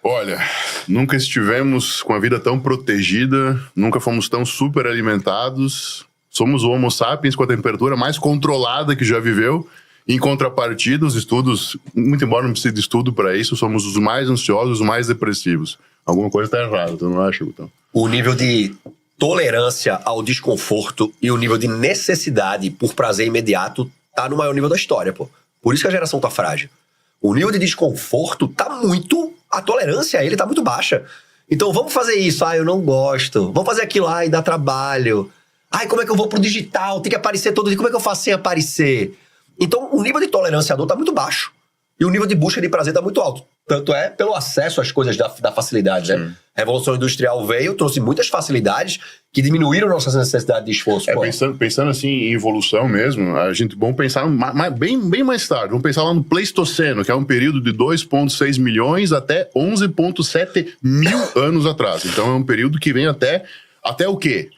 Olha, nunca estivemos com a vida tão protegida, nunca fomos tão super alimentados. Somos o Homo sapiens com a temperatura mais controlada que já viveu. Em contrapartida, os estudos, muito embora não precise de estudo para isso, somos os mais ansiosos, os mais depressivos. Alguma coisa está errada, tu não acha, Gutão? O nível de tolerância ao desconforto e o nível de necessidade por prazer imediato tá no maior nível da história, pô. Por isso que a geração tá frágil. O nível de desconforto tá muito... A tolerância a ele tá muito baixa. Então vamos fazer isso. Eu não gosto. Vamos fazer aquilo. Dá trabalho. Como é que eu vou pro digital? Tem que aparecer todo dia. Como é que eu faço sem aparecer? Então o nível de tolerância à dor tá muito baixo. E o nível de busca de prazer tá muito alto. Tanto é pelo acesso às coisas da facilidade, né? A Revolução Industrial veio, trouxe muitas facilidades que diminuíram nossas necessidades de esforço. Pensando assim em evolução mesmo, a gente vamos pensar bem mais tarde. Vamos pensar lá no Pleistoceno, que é um período de 2,6 milhões até 11,7 mil anos atrás. Então é um período que vem até o quê?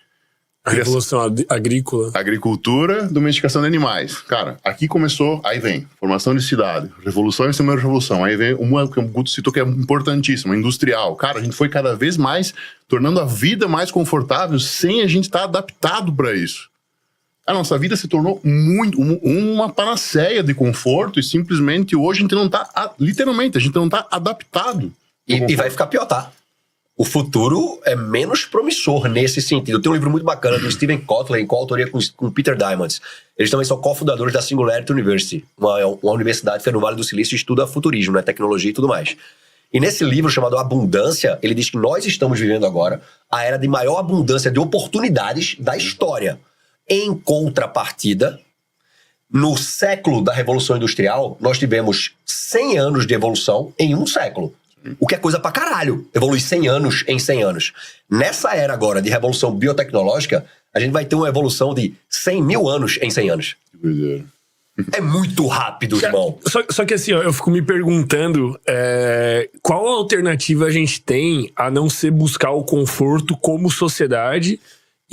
A revolução agrícola. Agricultura, domesticação de animais. Cara, aqui começou, aí vem formação de cidade, revolução em cima da revolução. Aí vem uma que o Guto citou que é importantíssima, industrial. Cara, a gente foi cada vez mais tornando a vida mais confortável sem a gente estar adaptado para isso. A nossa vida se tornou uma panaceia de conforto e simplesmente hoje a gente não está, literalmente, a gente não está adaptado. E vai ficar pior, tá? O futuro é menos promissor nesse sentido. Tem um livro muito bacana do Steven Kotler, em coautoria com Peter Diamandis. Eles também são cofundadores da Singularity University, uma universidade que fica no Vale do Silício e estuda futurismo, né, tecnologia e tudo mais. E nesse livro chamado Abundância, ele diz que nós estamos vivendo agora a era de maior abundância de oportunidades da história. Em contrapartida, no século da Revolução Industrial, nós tivemos 100 anos de evolução em um século. O que é coisa pra caralho, evoluir 100 anos em 100 anos. Nessa era agora de revolução biotecnológica, a gente vai ter uma evolução de 100 mil anos em 100 anos. É muito rápido, irmão. Só que assim, eu fico me perguntando qual alternativa a gente tem a não ser buscar o conforto como sociedade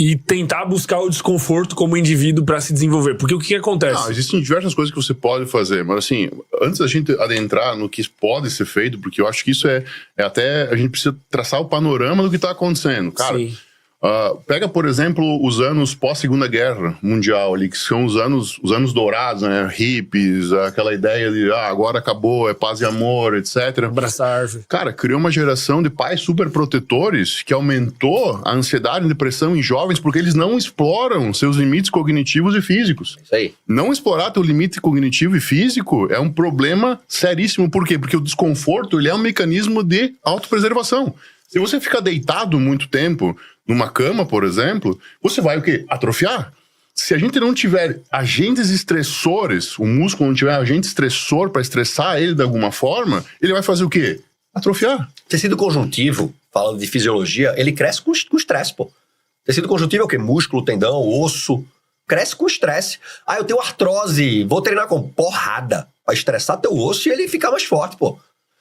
e tentar buscar o desconforto como indivíduo para se desenvolver. Porque o que acontece? Existem diversas coisas que você pode fazer, mas assim, antes da gente adentrar no que pode ser feito, porque eu acho que isso é até... A gente precisa traçar o panorama do que está acontecendo. Cara, pega, por exemplo, os anos pós-Segunda Guerra Mundial, ali, que são os anos dourados, né? Hippies, aquela ideia de agora acabou, é paz e amor, etc. Abraçar a árvore. Cara, criou uma geração de pais super protetores que aumentou a ansiedade e depressão em jovens porque eles não exploram seus limites cognitivos e físicos. Isso aí. Não explorar teu limite cognitivo e físico é um problema seríssimo. Por quê? Porque o desconforto ele é um mecanismo de autopreservação. Se você ficar deitado muito tempo numa cama, por exemplo, você vai o quê? Atrofiar. Se a gente não tiver agentes estressores, o músculo não tiver agente estressor para estressar ele de alguma forma, ele vai fazer o quê? Atrofiar. Tecido conjuntivo, falando de fisiologia, ele cresce com estresse, pô. Tecido conjuntivo é o quê? Músculo, tendão, osso. Cresce com estresse. Eu tenho artrose, vou treinar com porrada. Vai estressar teu osso e ele ficar mais forte, pô.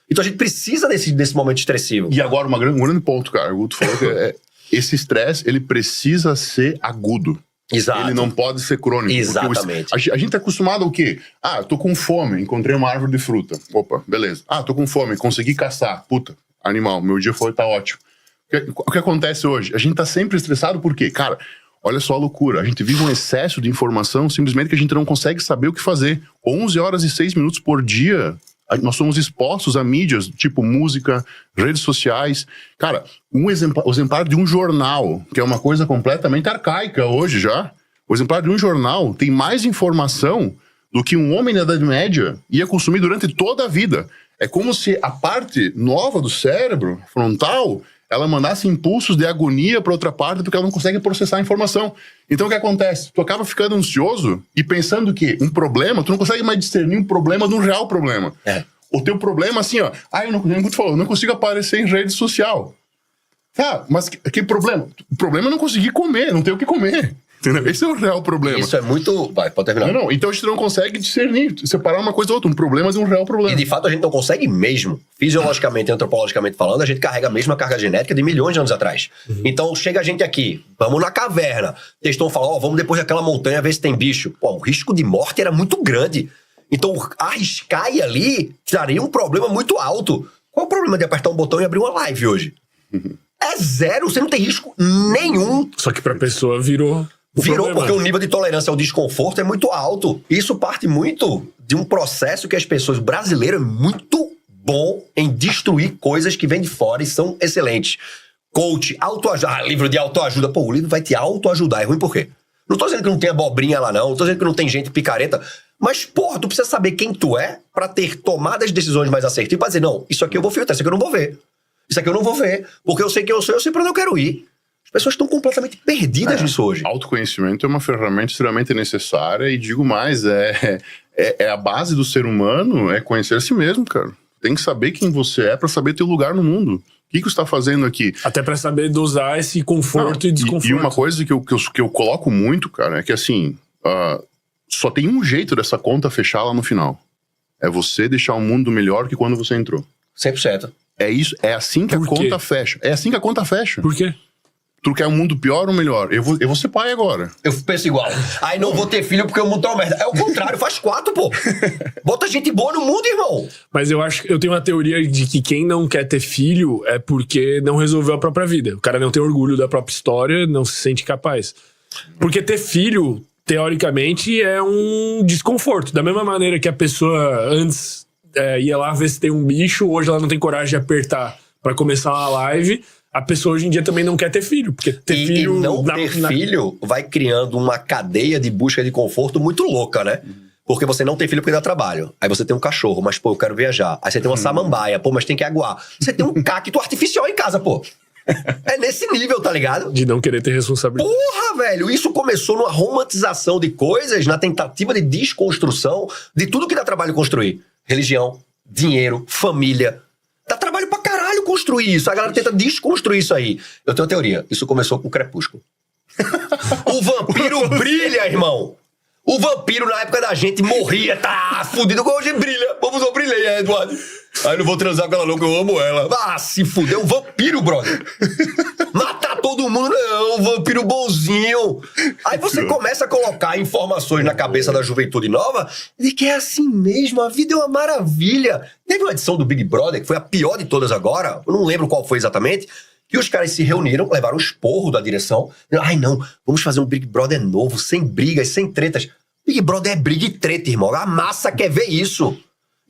Então a gente precisa desse momento estressivo. E agora, um grande ponto, cara. O Guto falou que esse estresse, ele precisa ser agudo. Exato. Ele não pode ser crônico. Exatamente. A gente tá acostumado ao quê? Eu tô com fome, encontrei uma árvore de fruta. Opa, beleza. Tô com fome, consegui caçar. Puta, animal, meu dia tá ótimo. O que acontece hoje? A gente tá sempre estressado por quê? Cara, olha só a loucura. A gente vive um excesso de informação simplesmente que a gente não consegue saber o que fazer. 11 horas e 6 minutos por dia... Nós somos expostos a mídias, tipo música, redes sociais. Cara, o exemplar de um jornal, que é uma coisa completamente arcaica hoje já. O exemplar de um jornal tem mais informação do que um homem na Idade Média ia consumir durante toda a vida. É como se a parte nova do cérebro, frontal, ela mandasse impulsos de agonia para outra parte porque ela não consegue processar a informação. Então o que acontece? Tu acaba ficando ansioso e pensando que um problema, tu não consegue mais discernir um problema de um real problema. O teu problema assim, eu não consigo aparecer em rede social. Mas que problema? O problema é não conseguir comer, não ter o que comer. Entendeu? Esse é o real problema. Isso é muito... Vai, pode terminar. Não, então a gente não consegue discernir, separar uma coisa da outra, um problema de um real problema. E de fato a gente não consegue mesmo, fisiologicamente e antropologicamente falando, a gente carrega a mesma carga genética de milhões de anos atrás. Então chega a gente aqui, vamos na caverna, testou falar, vamos depois daquela montanha ver se tem bicho. O risco de morte era muito grande. Então arriscar ir ali traria um problema muito alto. Qual o problema de apertar um botão e abrir uma live hoje? É zero, você não tem risco nenhum. Só que pra pessoa virou problema. Porque o nível de tolerância ao desconforto é muito alto. Isso parte muito de um processo que as pessoas... O brasileiro é muito bom em destruir coisas que vêm de fora e são excelentes. Coach, autoajuda. Livro de autoajuda. Pô, o livro vai te autoajudar. É ruim por quê? Não tô dizendo que não tem abobrinha lá, não. Não tô dizendo que não tem gente picareta. Mas, porra, tu precisa saber quem tu é pra ter tomadas de decisões mais assertivas. Pra dizer, não, isso aqui eu vou filtrar, isso aqui eu não vou ver. Isso aqui eu não vou ver. Porque eu sei quem eu sou, eu sei pra onde eu quero ir. As pessoas estão completamente perdidas nisso hoje. Autoconhecimento é uma ferramenta extremamente necessária e digo mais, é a base do ser humano, é conhecer a si mesmo, cara. Tem que saber quem você é pra saber teu lugar no mundo. O que você está fazendo aqui? Até pra saber dosar esse conforto e desconforto. E uma coisa que eu coloco muito, cara, é que assim, só tem um jeito dessa conta fechar lá no final. É você deixar o mundo melhor que quando você entrou. 100%. É isso, é assim que a conta fecha. É assim que a conta fecha. Por quê? Tu quer um mundo pior ou melhor? Eu vou ser pai agora. Eu penso igual. Aí não vou ter filho porque o mundo tá uma merda. É o contrário, faz 4, pô. Bota gente boa no mundo, irmão. Mas eu tenho uma teoria de que quem não quer ter filho é porque não resolveu a própria vida. O cara não tem orgulho da própria história, não se sente capaz. Porque ter filho, teoricamente, é um desconforto. Da mesma maneira que a pessoa antes ia lá ver se tem um bicho, hoje ela não tem coragem de apertar pra começar uma live. A pessoa hoje em dia também não quer ter filho, porque ter filho... E não ter filho vai criando uma cadeia de busca de conforto muito louca, né? Porque você não tem filho porque dá trabalho. Aí você tem um cachorro, mas pô, eu quero viajar. Aí você tem uma samambaia, pô, mas tem que aguar. Você tem um cacto artificial em casa, pô. É nesse nível, tá ligado? De não querer ter responsabilidade. Porra, velho, isso começou numa romantização de coisas, na tentativa de desconstrução de tudo que dá trabalho construir. Religião, dinheiro, família... Dá trabalho pra caralho construir isso. A galera tenta desconstruir isso aí. Eu tenho uma teoria. Isso começou com o Crepúsculo. O vampiro brilha, irmão. O vampiro, na época da gente, morria. Tá fudido. Hoje brilha. Vamos ao brilhei, Eduardo. Aí não vou transar com ela não, que eu amo ela. Ah, se fuder. Um vampiro, brother. Matar todo mundo. Não, um vampiro bonzinho. Aí você começa a colocar informações na cabeça da juventude nova de que é assim mesmo. A vida é uma maravilha. Teve uma edição do Big Brother, que foi a pior de todas agora. Eu não lembro qual foi exatamente. Que os caras se reuniram, levaram um esporro da direção. Ai, não, vamos fazer um Big Brother novo, sem brigas, sem tretas. Big Brother é briga e treta, irmão. A massa quer ver isso.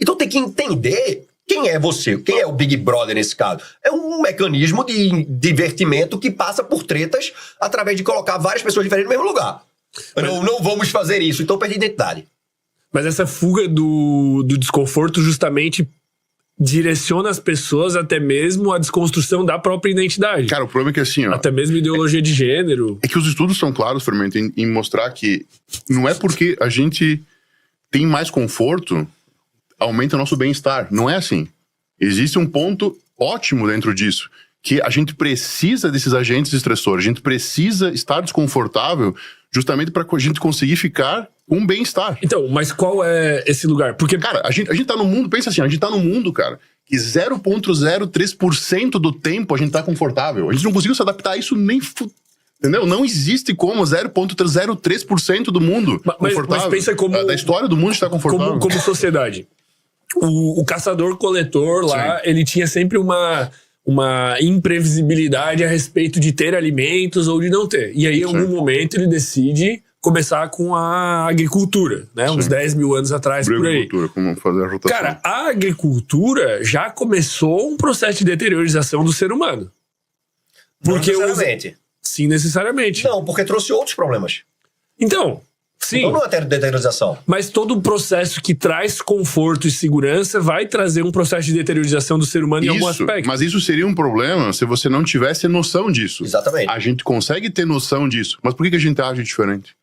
Então tem que entender quem é você, quem é o Big Brother nesse caso. É um mecanismo de divertimento que passa por tretas através de colocar várias pessoas diferentes no mesmo lugar. Não vamos fazer isso, então perde identidade. Mas essa fuga do desconforto justamente direciona as pessoas até mesmo a desconstrução da própria identidade. Cara, o problema é que assim, ó... Até mesmo ideologia de gênero. É que os estudos são claros, Fermento, em mostrar que não é porque a gente tem mais conforto, aumenta o nosso bem-estar. Não é assim. Existe um ponto ótimo dentro disso, que a gente precisa desses agentes estressores, a gente precisa estar desconfortável justamente para a gente conseguir ficar com bem-estar. Então, mas qual é esse lugar? Porque, cara, a gente tá no mundo, pensa assim, a gente tá no mundo, cara, que 0,03% do tempo a gente tá confortável. A gente não conseguiu se adaptar a isso nem... Entendeu? Não existe como 0,03% do mundo confortável. Mas pensa como... Da história do mundo está confortável. Como sociedade. O caçador-coletor lá, ele tinha sempre uma imprevisibilidade a respeito de ter alimentos ou de não ter. E aí, em algum momento, ele decide começar com a agricultura, né? Uns 10 mil anos atrás, por aí. Como fazer a rotação. Cara, a agricultura já começou um processo de deteriorização do ser humano. Porque não necessariamente. Sim, necessariamente. Não, porque trouxe outros problemas. Então, sim. Então não é deteriorização. Mas todo processo que traz conforto e segurança vai trazer um processo de deteriorização do ser humano em algum aspecto. Mas isso seria um problema se você não tivesse noção disso. Exatamente. A gente consegue ter noção disso. Mas por que a gente age diferente?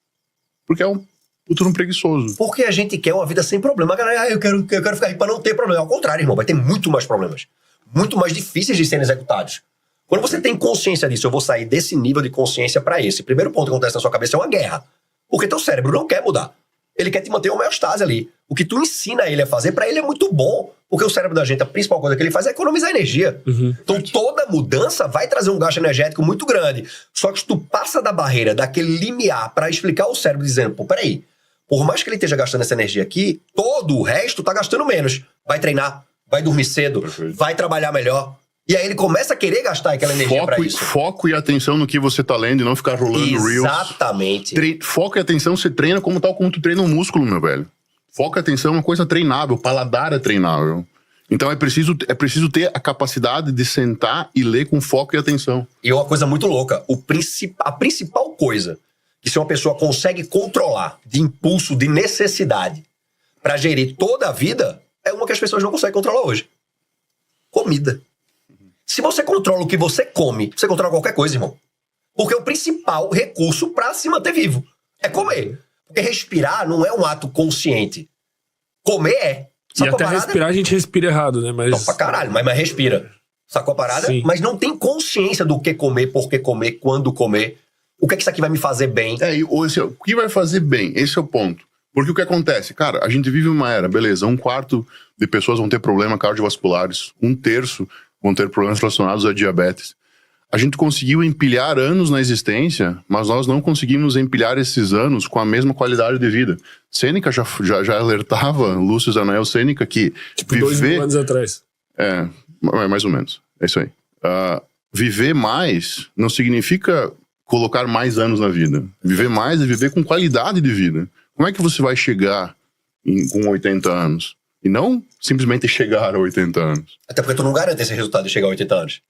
Porque é um puto preguiçoso. Porque a gente quer uma vida sem problema. Galera, eu quero ficar rico pra não ter problema. Ao contrário, irmão, vai ter muito mais problemas. Muito mais difíceis de serem executados. Quando você tem consciência disso, eu vou sair desse nível de consciência pra esse. O primeiro ponto que acontece na sua cabeça é uma guerra. Porque teu cérebro não quer mudar. Ele quer te manter uma homeostase ali. O que tu ensina ele a fazer, pra ele é muito bom. Porque o cérebro da gente, a principal coisa que ele faz é economizar energia. Então toda mudança vai trazer um gasto energético muito grande. Só que se tu passa da barreira, daquele limiar, pra explicar ao cérebro dizendo, pô, peraí, por mais que ele esteja gastando essa energia aqui, todo o resto tá gastando menos. Vai treinar, vai dormir cedo, Perfeito. vai trabalhar melhor. E aí ele começa a querer gastar aquela energia pra isso. Foco e atenção no que você tá lendo e não ficar rolando reels. Exatamente. Foco e atenção, você treina como tu treina um músculo, meu velho. Foco e atenção é uma coisa treinável, o paladar é treinável. Então é preciso ter a capacidade de sentar e ler com foco e atenção. E uma coisa muito louca, a principal coisa que se uma pessoa consegue controlar de impulso, de necessidade, pra gerir toda a vida, é uma que as pessoas não conseguem controlar hoje. Comida. Se você controla o que você come, você controla qualquer coisa, irmão. Porque o principal recurso pra se manter vivo é comer. Porque respirar não é um ato consciente. Comer é. E até respirar a gente respira errado, né? Mas... Não, pra caralho, mas respira. Sacou a parada? Sim. Mas não tem consciência do que comer, por que comer, quando comer. O que é que isso aqui vai me fazer bem? O que vai fazer bem? Esse é o ponto. Porque o que acontece? Cara, a gente vive uma era, beleza, 1/4 de pessoas vão ter problemas cardiovasculares, 1/3 vão ter problemas relacionados a diabetes. A gente conseguiu empilhar anos na existência, mas nós não conseguimos empilhar esses anos com a mesma qualidade de vida. Sêneca já alertava, Lúcio Zanael Sêneca, que Tipo, 2.000 anos atrás. Mais ou menos, é isso aí. Viver mais não significa colocar mais anos na vida. Viver mais é viver com qualidade de vida. Como é que você vai chegar com 80 anos? E não simplesmente chegar a 80 anos. Até porque tu não garante esse resultado de chegar a 80 anos.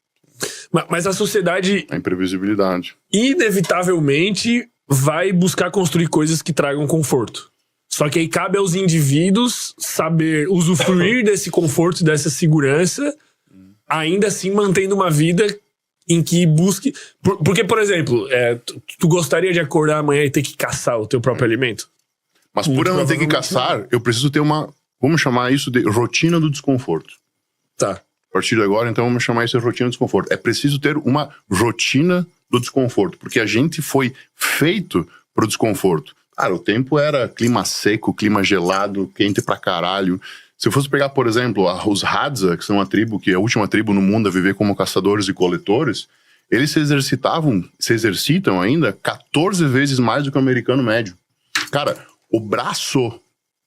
Mas a sociedade, A imprevisibilidade. inevitavelmente, vai buscar construir coisas que tragam conforto. Só que aí cabe aos indivíduos saber usufruir desse conforto, dessa segurança, ainda assim mantendo uma vida em que busque... Porque, por exemplo, tu gostaria de acordar amanhã e ter que caçar o teu próprio alimento? Mas por eu não ter que caçar, eu preciso ter uma... Vamos chamar isso de rotina do desconforto. Tá. A partir de agora, então, vamos chamar isso de rotina do desconforto. É preciso ter uma rotina do desconforto, porque a gente foi feito pro desconforto. Cara, o tempo era clima seco, clima gelado, quente pra caralho. Se eu fosse pegar, por exemplo, os Hadza, que são a tribo, que é a última tribo no mundo a viver como caçadores e coletores, eles se exercitam ainda 14 vezes mais do que o americano médio. Cara, o braço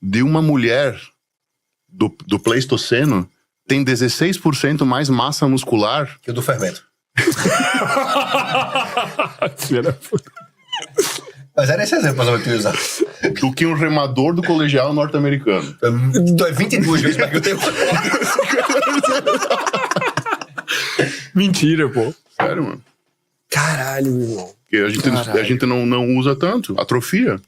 de uma mulher do Pleistoceno tem 16% mais massa muscular Que o do fermento. Mas era esse exemplo que eu utilizar. do que um remador do colegial norte-americano. É 22 vezes mais que o teu. Mentira, pô. Sério, mano. Caralho, meu irmão. Porque a gente não usa tanto. Atrofia.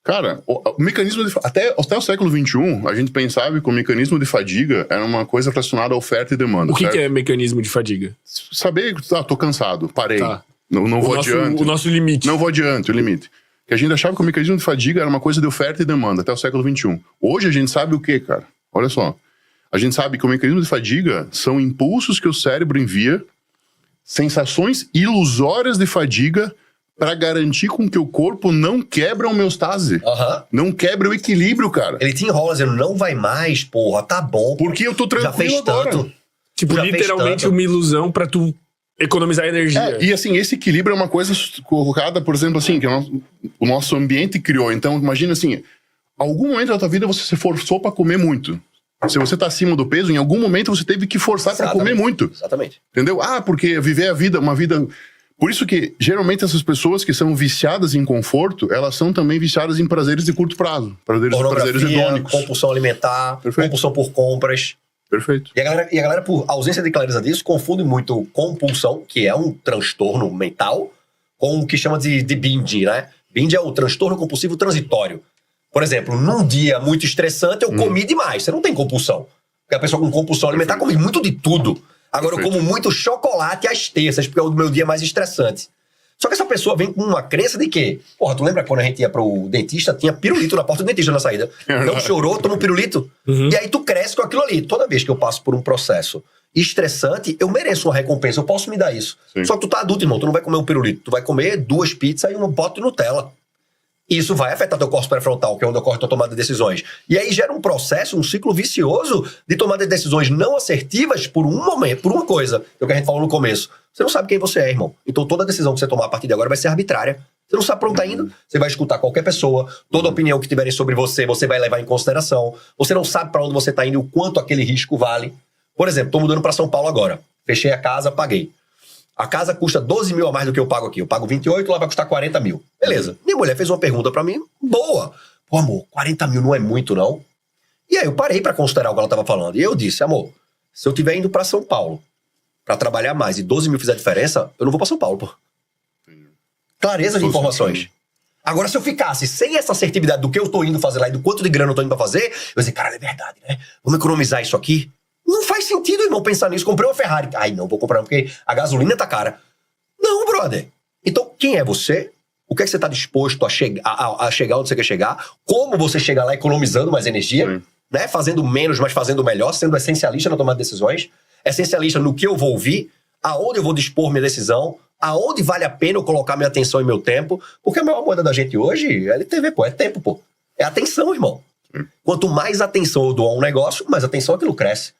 Cara, o mecanismo de... Até o século XXI, a gente pensava que o mecanismo de fadiga era uma coisa relacionada à oferta e demanda. O que certo? é mecanismo de fadiga? Saber, tô cansado, parei. Tá. Não vou adiante. O nosso limite. Não vou adiante, o limite. Que a gente achava que o mecanismo de fadiga era uma coisa de oferta e demanda até o século XXI. Hoje a gente sabe o que, cara? Olha só. A gente sabe que o mecanismo de fadiga são impulsos que o cérebro envia, sensações ilusórias de fadiga para garantir com que o corpo não quebre a homeostase. Não quebre o equilíbrio, cara. Ele te enrola dizendo, não vai mais, porra, tá bom. Porque eu tô tranquilo Já fez agora. tanto. Tipo, Já fez literalmente tanto. uma ilusão pra tu economizar energia. E assim, esse equilíbrio é uma coisa colocada, por exemplo, assim, que o nosso ambiente criou. Então, imagina assim, algum momento da tua vida você se forçou para comer muito. Se você tá acima do peso, em algum momento você teve que forçar para comer muito. Exatamente. Entendeu? Porque viver a vida, uma vida... Por isso que, geralmente, essas pessoas que são viciadas em conforto, elas são também viciadas em prazeres de curto prazo. Prazeres hedônicos. Compulsão alimentar, Perfeito. compulsão por compras. Perfeito. E a galera, por ausência de clareza disso, confunde muito compulsão, que é um transtorno mental, com o que chama de binge, né? Binge é o transtorno compulsivo transitório. Por exemplo, num dia muito estressante, eu comi demais. Você não tem compulsão. Porque a pessoa com compulsão alimentar come muito de tudo. Agora eu como muito chocolate às terças, porque é o meu dia mais estressante. Só que essa pessoa vem com uma crença de que... Porra, tu lembra quando a gente ia pro dentista, tinha pirulito na porta do dentista na saída. Não chorou, toma um pirulito. E aí tu cresce com aquilo ali. Toda vez que eu passo por um processo estressante, eu mereço uma recompensa, eu posso me dar isso. Sim. Só que tu tá adulto, irmão, tu não vai comer um pirulito. Tu vai comer 2 pizzas e um pote de Nutella. Isso vai afetar teu corpo pré-frontal, que é onde ocorre tua tomada de decisões. E aí gera um processo, um ciclo vicioso de tomada de decisões não assertivas por um momento, por uma coisa. É o que a gente falou no começo. Você não sabe quem você é, irmão. Então toda decisão que você tomar a partir de agora vai ser arbitrária. Você não sabe pra onde tá indo, você vai escutar qualquer pessoa, toda opinião que tiverem sobre você, você vai levar em consideração. Você não sabe pra onde você tá indo e o quanto aquele risco vale. Por exemplo, tô mudando pra São Paulo agora. Fechei a casa, paguei. A casa custa 12 mil a mais do que eu pago aqui. Eu pago 28, lá vai custar 40 mil. Beleza. Minha mulher fez uma pergunta pra mim, boa. Pô, amor, 40 mil não é muito, não? E aí eu parei pra considerar o que ela tava falando. E eu disse, amor, se eu tiver indo pra São Paulo pra trabalhar mais e 12 mil fizer diferença, eu não vou pra São Paulo, pô. Clareza de informações. Agora, se eu ficasse sem essa assertividade do que eu tô indo fazer lá e do quanto de grana eu tô indo pra fazer, eu ia dizer, cara, é verdade, né? Vamos economizar isso aqui? Não faz sentido, irmão, pensar nisso. Comprei uma Ferrari. Ai, não, vou comprar porque a gasolina tá cara. Não, brother. Então, quem é você? O que é que você tá disposto a chegar onde você quer chegar? Como você chega lá economizando mais energia? Né? Fazendo menos, mas fazendo melhor, sendo essencialista na tomada de decisões, essencialista no que eu vou ouvir, aonde eu vou dispor minha decisão, aonde vale a pena eu colocar minha atenção e meu tempo, porque a maior moeda da gente hoje é LTV, pô, é tempo, pô. É atenção, irmão. Quanto mais atenção eu dou a um negócio, mais atenção aquilo cresce.